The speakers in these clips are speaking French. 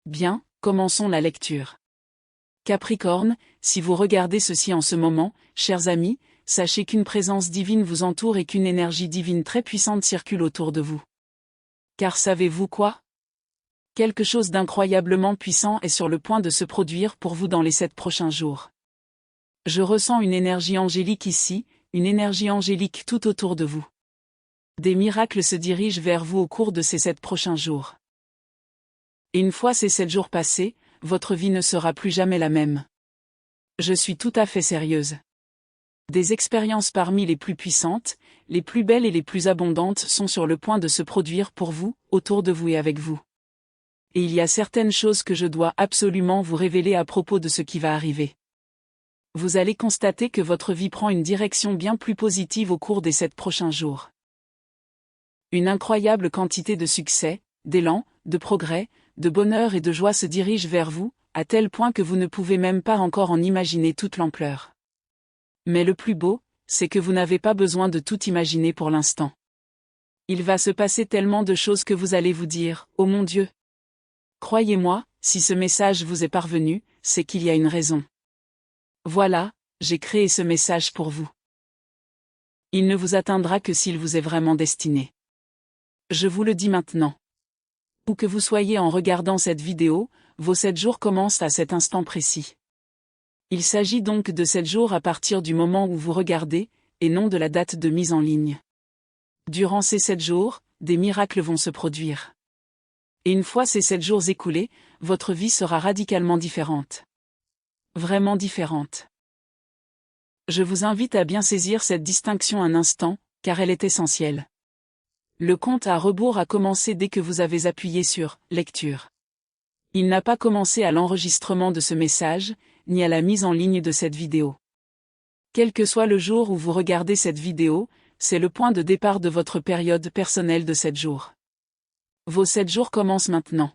Bien, commençons la lecture. Capricorne, si vous regardez ceci en ce moment, chers amis, sachez qu'une présence divine vous entoure et qu'une énergie divine très puissante circule autour de vous. Car savez-vous quoi? Quelque chose d'incroyablement puissant est sur le point de se produire pour vous dans les 7 prochains jours. Je ressens une énergie angélique ici, une énergie angélique tout autour de vous. Des miracles se dirigent vers vous au cours de ces 7 prochains jours. Et une fois ces 7 jours passés, votre vie ne sera plus jamais la même. Je suis tout à fait sérieuse. Des expériences parmi les plus puissantes, les plus belles et les plus abondantes sont sur le point de se produire pour vous, autour de vous et avec vous. Et il y a certaines choses que je dois absolument vous révéler à propos de ce qui va arriver. Vous allez constater que votre vie prend une direction bien plus positive au cours des 7 prochains jours. Une incroyable quantité de succès, d'élan, de progrès, de bonheur et de joie se dirige vers vous, à tel point que vous ne pouvez même pas encore en imaginer toute l'ampleur. Mais le plus beau, c'est que vous n'avez pas besoin de tout imaginer pour l'instant. Il va se passer tellement de choses que vous allez vous dire, « Oh mon Dieu !» Croyez-moi, si ce message vous est parvenu, c'est qu'il y a une raison. Voilà, j'ai créé ce message pour vous. Il ne vous atteindra que s'il vous est vraiment destiné. Je vous le dis maintenant. Où que vous soyez en regardant cette vidéo, vos 7 jours commencent à cet instant précis. Il s'agit donc de 7 jours à partir du moment où vous regardez, et non de la date de mise en ligne. Durant ces 7 jours, des miracles vont se produire. Et une fois ces 7 jours écoulés, votre vie sera radicalement différente. Vraiment différente. Je vous invite à bien saisir cette distinction un instant, car elle est essentielle. Le compte à rebours a commencé dès que vous avez appuyé sur « Lecture ». Il n'a pas commencé à l'enregistrement de ce message, ni à la mise en ligne de cette vidéo. Quel que soit le jour où vous regardez cette vidéo, c'est le point de départ de votre période personnelle de 7 jours. Vos 7 jours commencent maintenant.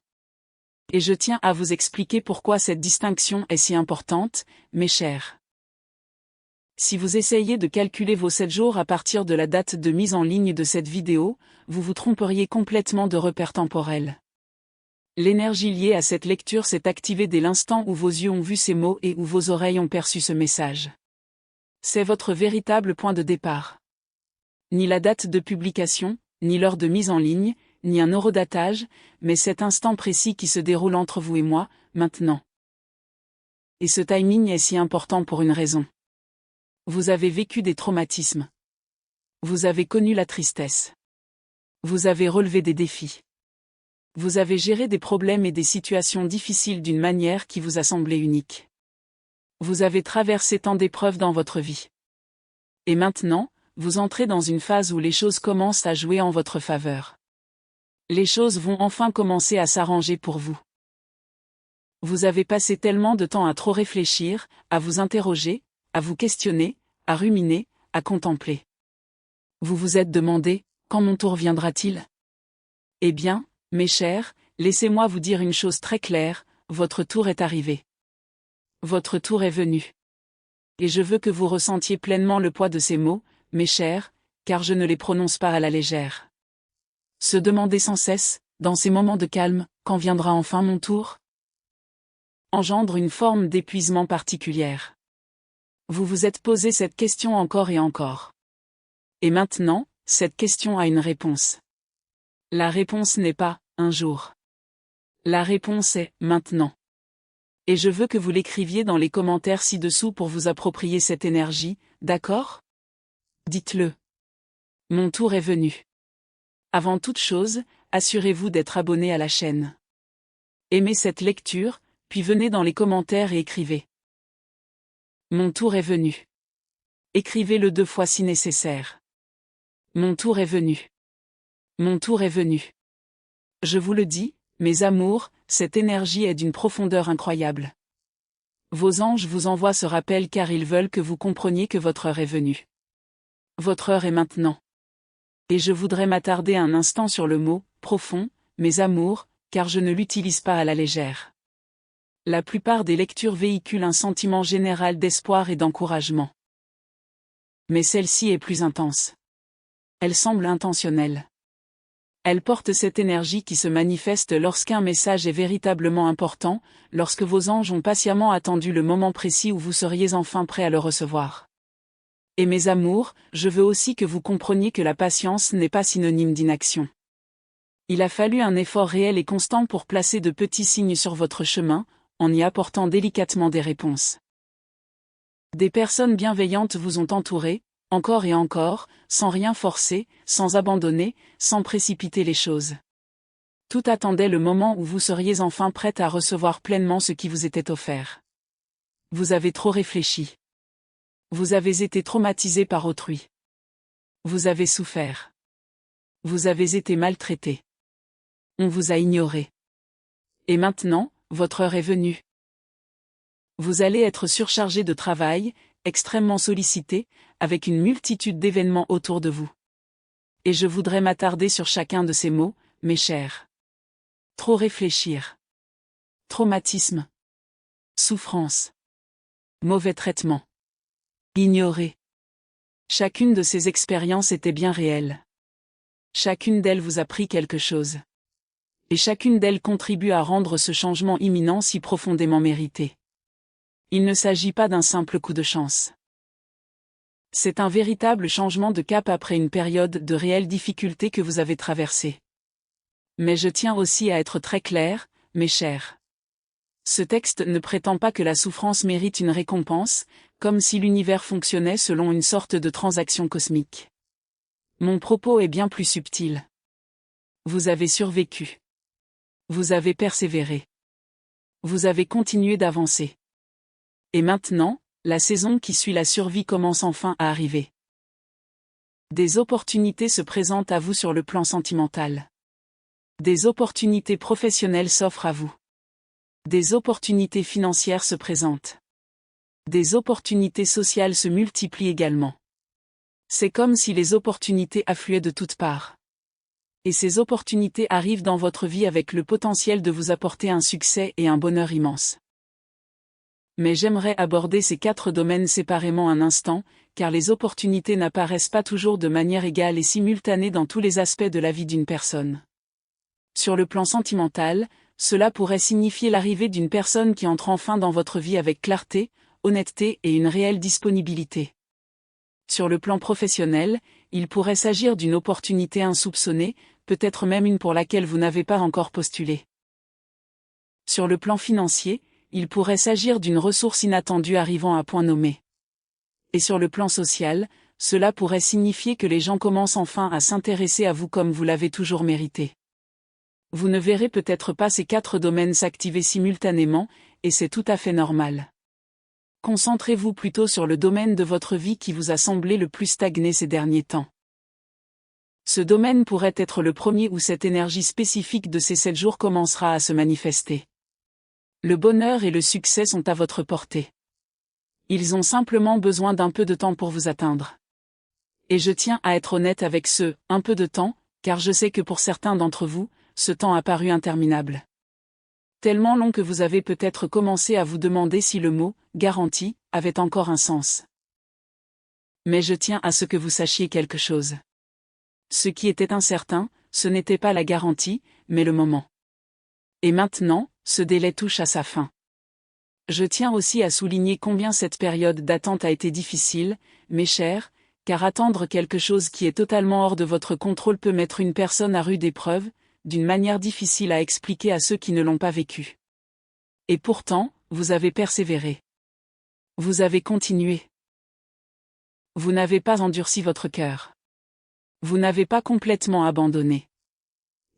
Et je tiens à vous expliquer pourquoi cette distinction est si importante, mes chers. Si vous essayez de calculer vos 7 jours à partir de la date de mise en ligne de cette vidéo, vous vous tromperiez complètement de repère temporel. L'énergie liée à cette lecture s'est activée dès l'instant où vos yeux ont vu ces mots et où vos oreilles ont perçu ce message. C'est votre véritable point de départ. Ni la date de publication, ni l'heure de mise en ligne, ni un horodatage, mais cet instant précis qui se déroule entre vous et moi, maintenant. Et ce timing est si important pour une raison. Vous avez vécu des traumatismes. Vous avez connu la tristesse. Vous avez relevé des défis. Vous avez géré des problèmes et des situations difficiles d'une manière qui vous a semblé unique. Vous avez traversé tant d'épreuves dans votre vie. Et maintenant, vous entrez dans une phase où les choses commencent à jouer en votre faveur. Les choses vont enfin commencer à s'arranger pour vous. Vous avez passé tellement de temps à trop réfléchir, à vous interroger, à vous questionner, à ruminer, à contempler. Vous vous êtes demandé, quand mon tour viendra-t-il? Eh bien, mes chers, laissez-moi vous dire une chose très claire, votre tour est arrivé. Votre tour est venu. Et je veux que vous ressentiez pleinement le poids de ces mots, mes chers, car je ne les prononce pas à la légère. Se demander sans cesse, dans ces moments de calme, quand viendra enfin mon tour? Engendre une forme d'épuisement particulière. Vous vous êtes posé cette question encore et encore. Et maintenant, cette question a une réponse. La réponse n'est pas « un jour ». La réponse est « maintenant ». Et je veux que vous l'écriviez dans les commentaires ci-dessous pour vous approprier cette énergie, d'accord? Dites-le. Mon tour est venu. Avant toute chose, assurez-vous d'être abonné à la chaîne. Aimez cette lecture, puis venez dans les commentaires et écrivez. Mon tour est venu. Écrivez-le 2 fois si nécessaire. Mon tour est venu. Mon tour est venu. Je vous le dis, mes amours, cette énergie est d'une profondeur incroyable. Vos anges vous envoient ce rappel car ils veulent que vous compreniez que votre heure est venue. Votre heure est maintenant. Et je voudrais m'attarder un instant sur le mot « profond », mes amours, car je ne l'utilise pas à la légère. La plupart des lectures véhiculent un sentiment général d'espoir et d'encouragement. Mais celle-ci est plus intense. Elle semble intentionnelle. Elle porte cette énergie qui se manifeste lorsqu'un message est véritablement important, lorsque vos anges ont patiemment attendu le moment précis où vous seriez enfin prêt à le recevoir. Et mes amours, je veux aussi que vous compreniez que la patience n'est pas synonyme d'inaction. Il a fallu un effort réel et constant pour placer de petits signes sur votre chemin, en y apportant délicatement des réponses. Des personnes bienveillantes vous ont entouré, encore et encore, sans rien forcer, sans abandonner, sans précipiter les choses. Tout attendait le moment où vous seriez enfin prête à recevoir pleinement ce qui vous était offert. Vous avez trop réfléchi. Vous avez été traumatisé par autrui. Vous avez souffert. Vous avez été maltraité. On vous a ignoré. Et maintenant, votre heure est venue. Vous allez être surchargé de travail, extrêmement sollicité, avec une multitude d'événements autour de vous. Et je voudrais m'attarder sur chacun de ces mots, mes chers. Trop réfléchir. Traumatisme. Souffrance. Mauvais traitement. Ignorer. Chacune de ces expériences était bien réelle. Chacune d'elles vous a pris quelque chose. Et chacune d'elles contribue à rendre ce changement imminent si profondément mérité. Il ne s'agit pas d'un simple coup de chance. C'est un véritable changement de cap après une période de réelles difficultés que vous avez traversée. Mais je tiens aussi à être très clair, mes chers. Ce texte ne prétend pas que la souffrance mérite une récompense, comme si l'univers fonctionnait selon une sorte de transaction cosmique. Mon propos est bien plus subtil. Vous avez survécu. Vous avez persévéré. Vous avez continué d'avancer. Et maintenant, la saison qui suit la survie commence enfin à arriver. Des opportunités se présentent à vous sur le plan sentimental. Des opportunités professionnelles s'offrent à vous. Des opportunités financières se présentent. Des opportunités sociales se multiplient également. C'est comme si les opportunités affluaient de toutes parts. Et ces opportunités arrivent dans votre vie avec le potentiel de vous apporter un succès et un bonheur immense. Mais j'aimerais aborder ces 4 domaines séparément un instant, car les opportunités n'apparaissent pas toujours de manière égale et simultanée dans tous les aspects de la vie d'une personne. Sur le plan sentimental, cela pourrait signifier l'arrivée d'une personne qui entre enfin dans votre vie avec clarté, honnêteté et une réelle disponibilité. Sur le plan professionnel, il pourrait s'agir d'une opportunité insoupçonnée, peut-être même une pour laquelle vous n'avez pas encore postulé. Sur le plan financier, il pourrait s'agir d'une ressource inattendue arrivant à point nommé. Et sur le plan social, cela pourrait signifier que les gens commencent enfin à s'intéresser à vous comme vous l'avez toujours mérité. Vous ne verrez peut-être pas ces 4 domaines s'activer simultanément, et c'est tout à fait normal. Concentrez-vous plutôt sur le domaine de votre vie qui vous a semblé le plus stagné ces derniers temps. Ce domaine pourrait être le premier où cette énergie spécifique de ces 7 jours commencera à se manifester. Le bonheur et le succès sont à votre portée. Ils ont simplement besoin d'un peu de temps pour vous atteindre. Et je tiens à être honnête avec ce « un peu de temps », car je sais que pour certains d'entre vous, ce temps a paru interminable. Tellement long que vous avez peut-être commencé à vous demander si le mot « garantie » avait encore un sens. Mais je tiens à ce que vous sachiez quelque chose. Ce qui était incertain, ce n'était pas la garantie, mais le moment. Et maintenant, ce délai touche à sa fin. Je tiens aussi à souligner combien cette période d'attente a été difficile, mes chers, car attendre quelque chose qui est totalement hors de votre contrôle peut mettre une personne à rude épreuve, d'une manière difficile à expliquer à ceux qui ne l'ont pas vécu. Et pourtant, vous avez persévéré. Vous avez continué. Vous n'avez pas endurci votre cœur. Vous n'avez pas complètement abandonné.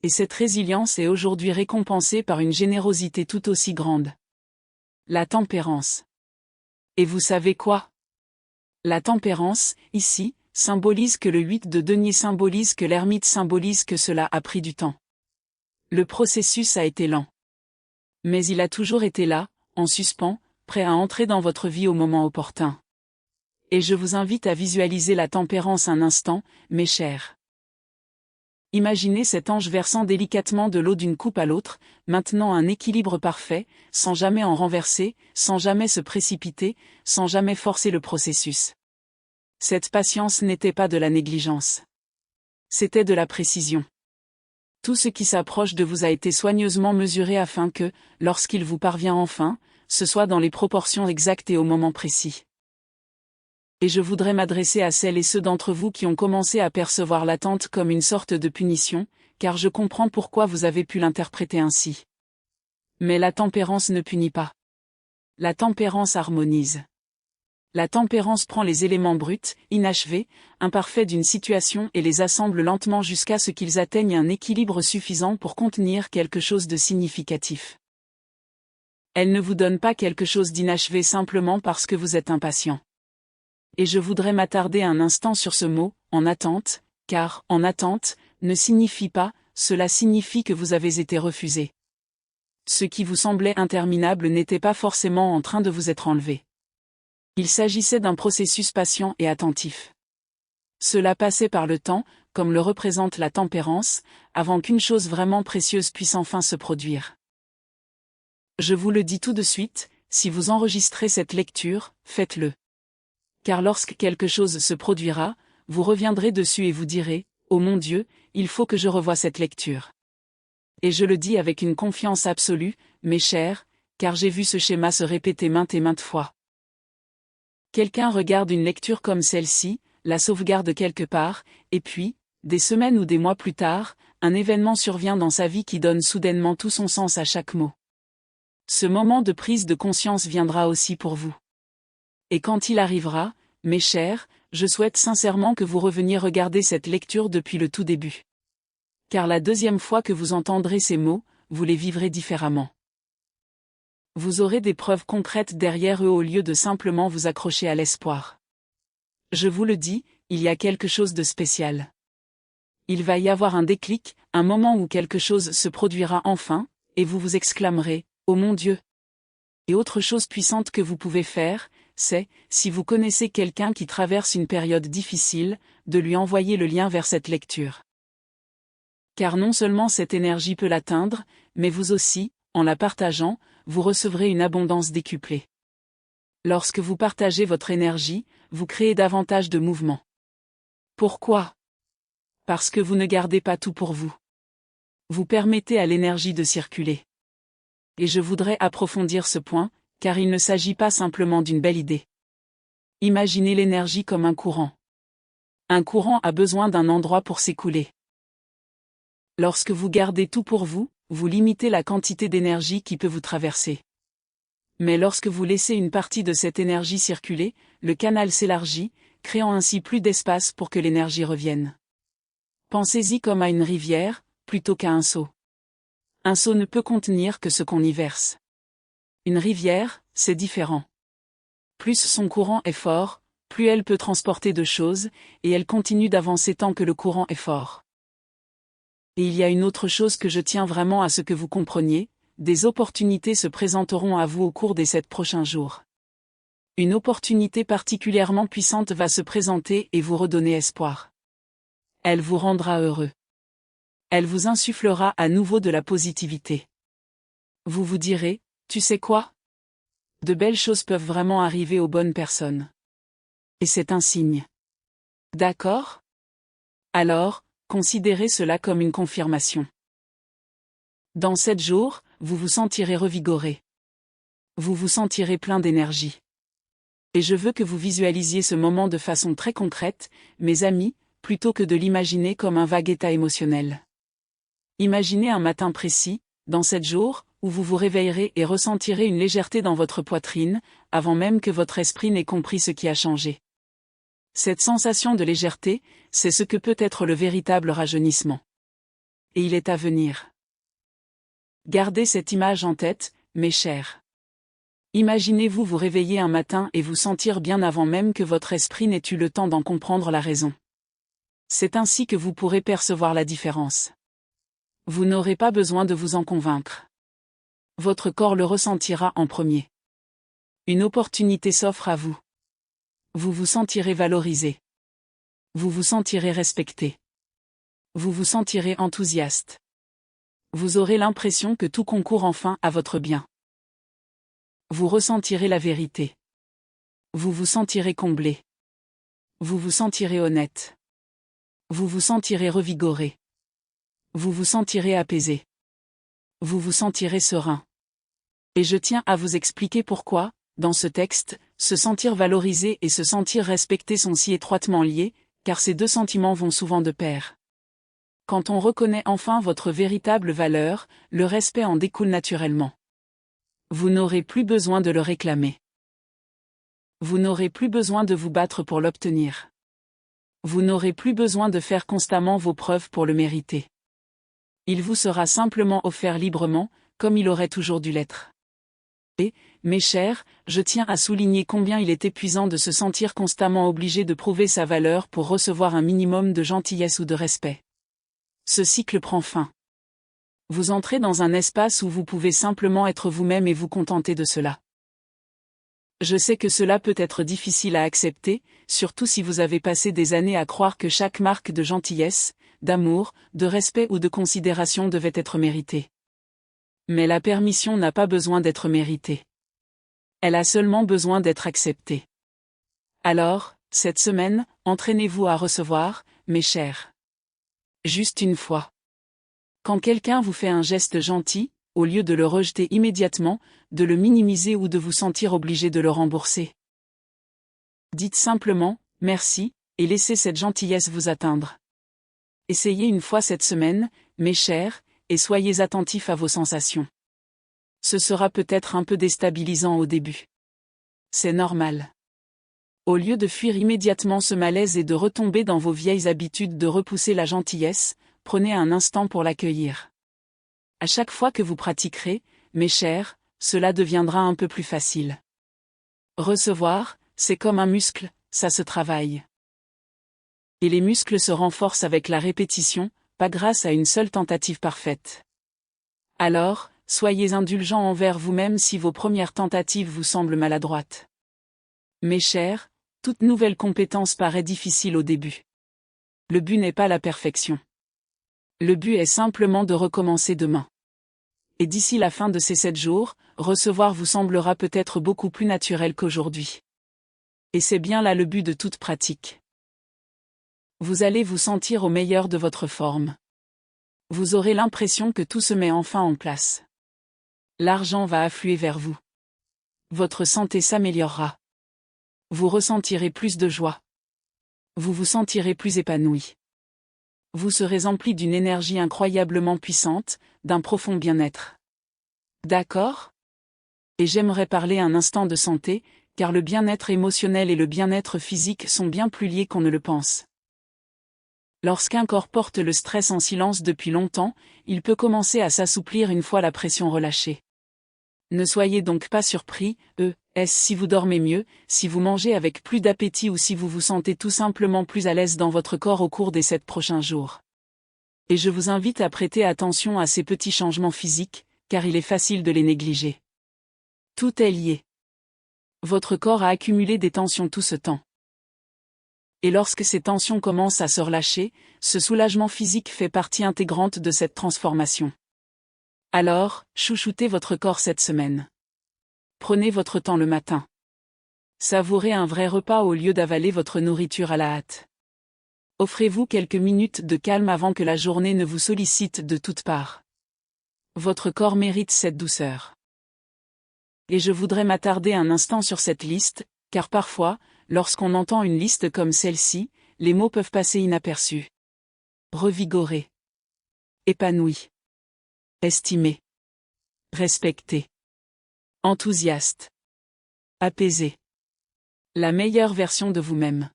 Et cette résilience est aujourd'hui récompensée par une générosité tout aussi grande. La tempérance. Et vous savez quoi? La tempérance, ici, symbolise que le 8 de denier symbolise que l'ermite symbolise que cela a pris du temps. Le processus a été lent. Mais il a toujours été là, en suspens, prêt à entrer dans votre vie au moment opportun. Et je vous invite à visualiser la tempérance un instant, mes chers. Imaginez cet ange versant délicatement de l'eau d'une coupe à l'autre, maintenant un équilibre parfait, sans jamais en renverser, sans jamais se précipiter, sans jamais forcer le processus. Cette patience n'était pas de la négligence. C'était de la précision. Tout ce qui s'approche de vous a été soigneusement mesuré afin que, lorsqu'il vous parvient enfin, ce soit dans les proportions exactes et au moment précis. Et je voudrais m'adresser à celles et ceux d'entre vous qui ont commencé à percevoir l'attente comme une sorte de punition, car je comprends pourquoi vous avez pu l'interpréter ainsi. Mais la tempérance ne punit pas. La tempérance harmonise. La tempérance prend les éléments bruts, inachevés, imparfaits d'une situation et les assemble lentement jusqu'à ce qu'ils atteignent un équilibre suffisant pour contenir quelque chose de significatif. Elle ne vous donne pas quelque chose d'inachevé simplement parce que vous êtes impatient. Et je voudrais m'attarder un instant sur ce mot, en attente, car, en attente, ne signifie pas, cela signifie que vous avez été refusé. Ce qui vous semblait interminable n'était pas forcément en train de vous être enlevé. Il s'agissait d'un processus patient et attentif. Cela passait par le temps, comme le représente la tempérance, avant qu'une chose vraiment précieuse puisse enfin se produire. Je vous le dis tout de suite, si vous enregistrez cette lecture, faites-le. Car lorsque quelque chose se produira, vous reviendrez dessus et vous direz, « Oh mon Dieu, il faut que je revoie cette lecture. » Et je le dis avec une confiance absolue, mes chers, car j'ai vu ce schéma se répéter maintes et maintes fois. Quelqu'un regarde une lecture comme celle-ci, la sauvegarde quelque part, et puis, des semaines ou des mois plus tard, un événement survient dans sa vie qui donne soudainement tout son sens à chaque mot. Ce moment de prise de conscience viendra aussi pour vous. Et quand il arrivera, mes chers, je souhaite sincèrement que vous reveniez regarder cette lecture depuis le tout début. Car la deuxième fois que vous entendrez ces mots, vous les vivrez différemment. Vous aurez des preuves concrètes derrière eux au lieu de simplement vous accrocher à l'espoir. Je vous le dis, il y a quelque chose de spécial. Il va y avoir un déclic, un moment où quelque chose se produira enfin, et vous vous exclamerez, « Oh mon Dieu !» Et autre chose puissante que vous pouvez faire, c'est, si vous connaissez quelqu'un qui traverse une période difficile, de lui envoyer le lien vers cette lecture. Car non seulement cette énergie peut l'atteindre, mais vous aussi, en la partageant, vous recevrez une abondance décuplée. Lorsque vous partagez votre énergie, vous créez davantage de mouvement. Pourquoi ? Parce que vous ne gardez pas tout pour vous. Vous permettez à l'énergie de circuler. Et je voudrais approfondir ce point, car il ne s'agit pas simplement d'une belle idée. Imaginez l'énergie comme un courant. Un courant a besoin d'un endroit pour s'écouler. Lorsque vous gardez tout pour vous, vous limitez la quantité d'énergie qui peut vous traverser. Mais lorsque vous laissez une partie de cette énergie circuler, le canal s'élargit, créant ainsi plus d'espace pour que l'énergie revienne. Pensez-y comme à une rivière, plutôt qu'à un seau. Un seau ne peut contenir que ce qu'on y verse. Une rivière, c'est différent. Plus son courant est fort, plus elle peut transporter de choses, et elle continue d'avancer tant que le courant est fort. Et il y a une autre chose que je tiens vraiment à ce que vous compreniez, des opportunités se présenteront à vous au cours des 7 prochains jours. Une opportunité particulièrement puissante va se présenter et vous redonner espoir. Elle vous rendra heureux. Elle vous insufflera à nouveau de la positivité. Vous vous direz, tu sais quoi ? De belles choses peuvent vraiment arriver aux bonnes personnes. Et c'est un signe. D'accord ? Alors, considérez cela comme une confirmation. Dans 7 jours, vous vous sentirez revigoré. Vous vous sentirez plein d'énergie. Et je veux que vous visualisiez ce moment de façon très concrète, mes amis, plutôt que de l'imaginer comme un vague état émotionnel. Imaginez un matin précis, dans 7 jours, où vous vous réveillerez et ressentirez une légèreté dans votre poitrine, avant même que votre esprit n'ait compris ce qui a changé. Cette sensation de légèreté, c'est ce que peut être le véritable rajeunissement. Et il est à venir. Gardez cette image en tête, mes chers. Imaginez-vous vous réveiller un matin et vous sentir bien avant même que votre esprit n'ait eu le temps d'en comprendre la raison. C'est ainsi que vous pourrez percevoir la différence. Vous n'aurez pas besoin de vous en convaincre. Votre corps le ressentira en premier. Une opportunité s'offre à vous. Vous vous sentirez valorisé. Vous vous sentirez respecté. Vous vous sentirez enthousiaste. Vous aurez l'impression que tout concourt enfin à votre bien. Vous ressentirez la vérité. Vous vous sentirez comblé. Vous vous sentirez honnête. Vous vous sentirez revigoré. Vous vous sentirez apaisé. Vous vous sentirez serein. Et je tiens à vous expliquer pourquoi, dans ce texte, se sentir valorisé et se sentir respecté sont si étroitement liés, car ces deux sentiments vont souvent de pair. Quand on reconnaît enfin votre véritable valeur, le respect en découle naturellement. Vous n'aurez plus besoin de le réclamer. Vous n'aurez plus besoin de vous battre pour l'obtenir. Vous n'aurez plus besoin de faire constamment vos preuves pour le mériter. Il vous sera simplement offert librement, comme il aurait toujours dû l'être. Et, mes chers, je tiens à souligner combien il est épuisant de se sentir constamment obligé de prouver sa valeur pour recevoir un minimum de gentillesse ou de respect. Ce cycle prend fin. Vous entrez dans un espace où vous pouvez simplement être vous-même et vous contenter de cela. Je sais que cela peut être difficile à accepter, surtout si vous avez passé des années à croire que chaque marque de gentillesse, d'amour, de respect ou de considération devait être méritée. Mais la permission n'a pas besoin d'être méritée. Elle a seulement besoin d'être acceptée. Alors, cette semaine, entraînez-vous à recevoir, mes chers. Juste une fois. Quand quelqu'un vous fait un geste gentil, au lieu de le rejeter immédiatement, de le minimiser ou de vous sentir obligé de le rembourser. Dites simplement « merci » et laissez cette gentillesse vous atteindre. Essayez une fois cette semaine, mes chers, et soyez attentifs à vos sensations. Ce sera peut-être un peu déstabilisant au début. C'est normal. Au lieu de fuir immédiatement ce malaise et de retomber dans vos vieilles habitudes de repousser la gentillesse, prenez un instant pour l'accueillir. À chaque fois que vous pratiquerez, mes chers, cela deviendra un peu plus facile. Recevoir, c'est comme un muscle, ça se travaille. Et les muscles se renforcent avec la répétition, pas grâce à une seule tentative parfaite. Alors, soyez indulgents envers vous-même si vos premières tentatives vous semblent maladroites. Mes chers, toute nouvelle compétence paraît difficile au début. Le but n'est pas la perfection. Le but est simplement de recommencer demain. Et d'ici la fin de ces 7 jours, recevoir vous semblera peut-être beaucoup plus naturel qu'aujourd'hui. Et c'est bien là le but de toute pratique. Vous allez vous sentir au meilleur de votre forme. Vous aurez l'impression que tout se met enfin en place. L'argent va affluer vers vous. Votre santé s'améliorera. Vous ressentirez plus de joie. Vous vous sentirez plus épanoui. Vous serez empli d'une énergie incroyablement puissante, d'un profond bien-être. D'accord ? Et j'aimerais parler un instant de santé, car le bien-être émotionnel et le bien-être physique sont bien plus liés qu'on ne le pense. Lorsqu'un corps porte le stress en silence depuis longtemps, il peut commencer à s'assouplir une fois la pression relâchée. Ne soyez donc pas surpris, si vous dormez mieux, si vous mangez avec plus d'appétit ou si vous vous sentez tout simplement plus à l'aise dans votre corps au cours des 7 prochains jours. Et je vous invite à prêter attention à ces petits changements physiques, car il est facile de les négliger. Tout est lié. Votre corps a accumulé des tensions tout ce temps. Et lorsque ces tensions commencent à se relâcher, ce soulagement physique fait partie intégrante de cette transformation. Alors, chouchoutez votre corps cette semaine. Prenez votre temps le matin. Savourez un vrai repas au lieu d'avaler votre nourriture à la hâte. Offrez-vous quelques minutes de calme avant que la journée ne vous sollicite de toutes parts. Votre corps mérite cette douceur. Et je voudrais m'attarder un instant sur cette liste, car parfois, lorsqu'on entend une liste comme celle-ci, les mots peuvent passer inaperçus. Revigoré. Épanoui. Estimé. Respecté. Enthousiaste. Apaisé. La meilleure version de vous-même.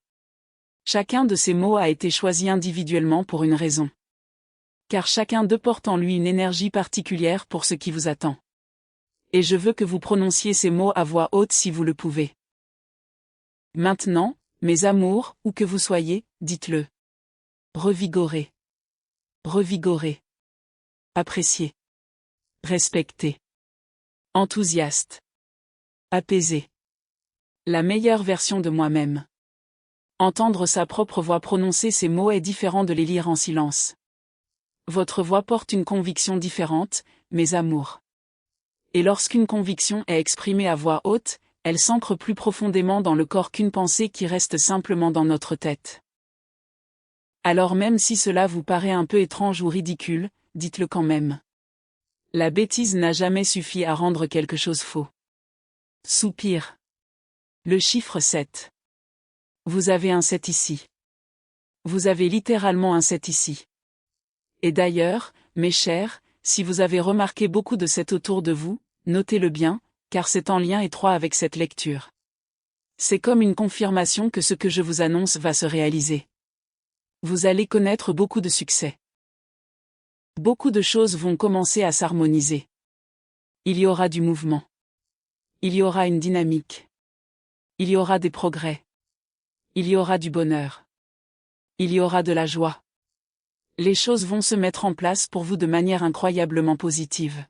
Chacun de ces mots a été choisi individuellement pour une raison. Car chacun d'eux porte en lui une énergie particulière pour ce qui vous attend. Et je veux que vous prononciez ces mots à voix haute si vous le pouvez. Maintenant, mes amours, où que vous soyez, dites-le. Revigoré. Revigoré. Apprécié. Respecté. Enthousiaste. Apaisé. La meilleure version de moi-même. Entendre sa propre voix prononcer ces mots est différent de les lire en silence. Votre voix porte une conviction différente, mes amours. Et lorsqu'une conviction est exprimée à voix haute, elle s'ancre plus profondément dans le corps qu'une pensée qui reste simplement dans notre tête. Alors même si cela vous paraît un peu étrange ou ridicule, dites-le quand même. La bêtise n'a jamais suffi à rendre quelque chose faux. Soupir. Le chiffre 7. Vous avez un 7 ici. Vous avez littéralement un 7 ici. Et d'ailleurs, mes chers, si vous avez remarqué beaucoup de 7 autour de vous, notez-le bien, car c'est en lien étroit avec cette lecture. C'est comme une confirmation que ce que je vous annonce va se réaliser. Vous allez connaître beaucoup de succès. Beaucoup de choses vont commencer à s'harmoniser. Il y aura du mouvement. Il y aura une dynamique. Il y aura des progrès. Il y aura du bonheur. Il y aura de la joie. Les choses vont se mettre en place pour vous de manière incroyablement positive.